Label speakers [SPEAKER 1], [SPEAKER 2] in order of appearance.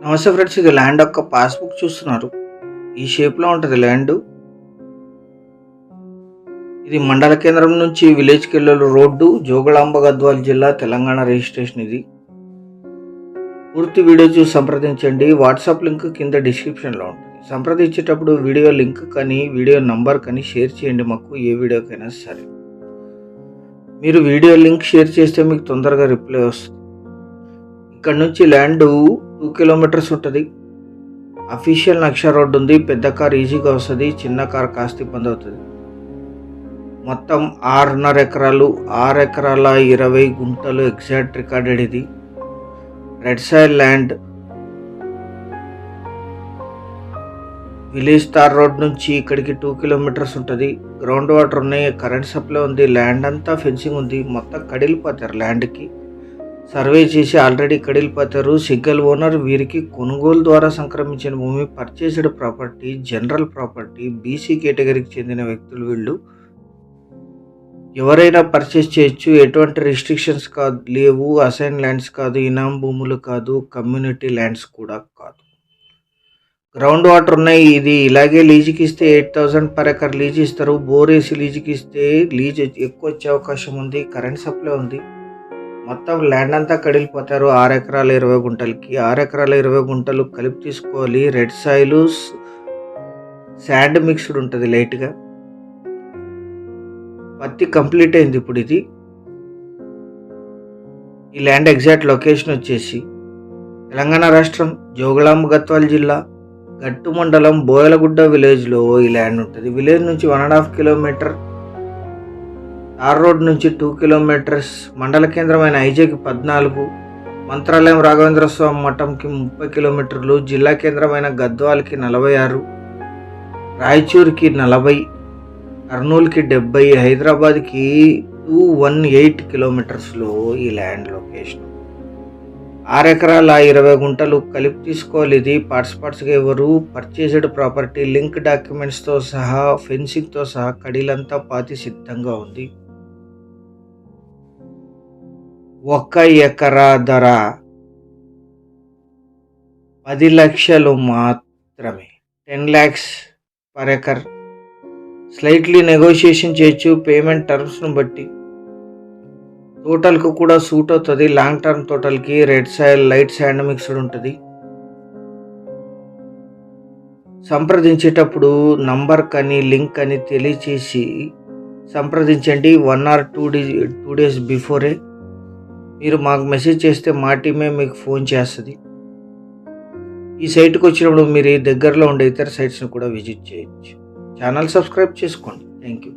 [SPEAKER 1] నమస్తే ఫ్రెండ్స్, ఇది ల్యాండ్ యొక్క పాస్బుక్ చూస్తున్నారు. ఈ షేప్లో ఉంటుంది ల్యాండ్. ఇది మండల కేంద్రం నుంచి విలేజ్కి వెళ్ళే రోడ్డు, జోగులాంబ గద్వాల జిల్లా, తెలంగాణ రిజిస్ట్రేషన్. ఇది పూర్తి వీడియో చూసి సంప్రదించండి. వాట్సాప్ లింక్ కింద డిస్క్రిప్షన్లో ఉంటుంది. సంప్రదించేటప్పుడు వీడియో లింక్ కానీ వీడియో నంబర్ కానీ షేర్ చేయండి. మాకు ఏ వీడియోకైనా సరే మీరు వీడియో లింక్ షేర్ చేస్తే మీకు తొందరగా రిప్లై వస్తుంది. ఇక్కడ నుంచి ల్యాండ్ 2 కిలోమీటర్స్ ఉంటుంది. అఫీషియల్ నక్ష రోడ్డు ఉంది. పెద్ద కార్ ఈజీగా వస్తుంది, చిన్న కార్ కాస్త ఇబ్బంది అవుతుంది. మొత్తం 6.5 ఎకరాలు, 6 ఎకరాల 20 గుంటలు ఎగ్జాక్ట్ రికార్డెడ్. ఇది red soil land. Village tar road నుంచి ఇక్కడికి 2 కిలోమీటర్స్ ఉంటుంది. గ్రౌండ్ వాటర్ ఉన్నాయి, కరెంట్ సప్లై ఉంది, ల్యాండ్ అంతా ఫెన్సింగ్ ఉంది. మొత్తం కడిలిపోతారు ల్యాండ్కి. సర్వే చేసి ఆల్రెడీ కడిలిపోతారు. Single owner. వీరికి కొనుగోలు ద్వారా సంక్రమించిన భూమి, purchased property, general property, BC కేటగిరీకి చెందిన వ్యక్తులు వీళ్ళు. ఎవరైనా పర్చేస్ చేయొచ్చు. ఎటువంటి రిస్ట్రిక్షన్స్ లేవు. అసైన్ ల్యాండ్స్ కాదు, ఇనాం భూములు కాదు, కమ్యూనిటీ ల్యాండ్స్ కూడా కాదు. గ్రౌండ్ వాటర్ ఉన్నాయి. ఇది ఇలాగే లీజుకి ఇస్తే 8,000 పర్ ఎకర్ లీజ్ ఇస్తారు. బోర్ వేసి లీజుకి ఇస్తే లీజ్ ఎక్కువ వచ్చే అవకాశం ఉంది. కరెంట్ సప్లై ఉంది. మొత్తం ల్యాండ్ అంతా కడిలిపోతారు. 6 ఎకరాల 20 గుంటలకి. 6 ఎకరాల 20 గుంటలు కలిపి తీసుకోవాలి. రెడ్ సాయిల్, శాండ్ మిక్స్డ్ ఉంటుంది లైట్గా. పత్తి కంప్లీట్ అయింది ఇప్పుడు. ఇది ఈ ల్యాండ్ ఎగ్జాక్ట్ లొకేషన్ వచ్చేసి తెలంగాణ రాష్ట్రం, జోగులాంబ గద్వాల జిల్లా, గట్టు మండలం, బోయలగుడ్డ విలేజ్లో ఈ ల్యాండ్ ఉంటుంది. విలేజ్ నుంచి 1.5 కిలోమీటర్, తార్ రోడ్ నుంచి 2 కిలోమీటర్స్, మండల కేంద్రమైన ఐజేకి 14, మంత్రాలయం రాఘవేంద్ర స్వామి మఠంకి 30 కిలోమీటర్లు, జిల్లా కేంద్రమైన గద్వాలకి 46, రాయచూర్కి 40, కర్నూలుకి 70, హైదరాబాద్కి 218 కిలోమీటర్స్లో ఈ ల్యాండ్ లొకేషన్. 6 ఎకరాల 20 గుంటలు కలిపి తీసుకోవాలి. ఇది పార్ట్స్గా ఎవరు పర్చేస్డ్ ప్రాపర్టీ, లింక్ డాక్యుమెంట్స్తో సహా, ఫెన్సింగ్తో సహా కడీలంతా పాతి సిద్ధంగా ఉంది. 1 ఎకరా ధర 10 లక్షలు మాత్రమే. 10 lakhs per acre. Slightly negotiation చేయొచ్చు పేమెంట్ టర్మ్స్ను బట్టి. టోటల్కు కూడా సూట్ అవుతుంది. లాంగ్ టర్మ్ టోటల్కి. Red soil, light sand mixed ఉంటుంది. సంప్రదించేటప్పుడు నంబర్ కానీ లింక్ కానీ తెలియచేసి సంప్రదించండి. 1 or 2 days బిఫోరే మీరు మాకు మెసేజ్ చేస్తే మా టీమే మీకు ఫోన్ చేస్తుంది. ఈ సైట్కి వచ్చినప్పుడు మీరు దగ్గరలో ఉండే ఇతర సైట్స్ని కూడా విజిట్ చేయొచ్చు. ఛానల్ సబ్స్క్రైబ్ చేసుకోండి. Thank you.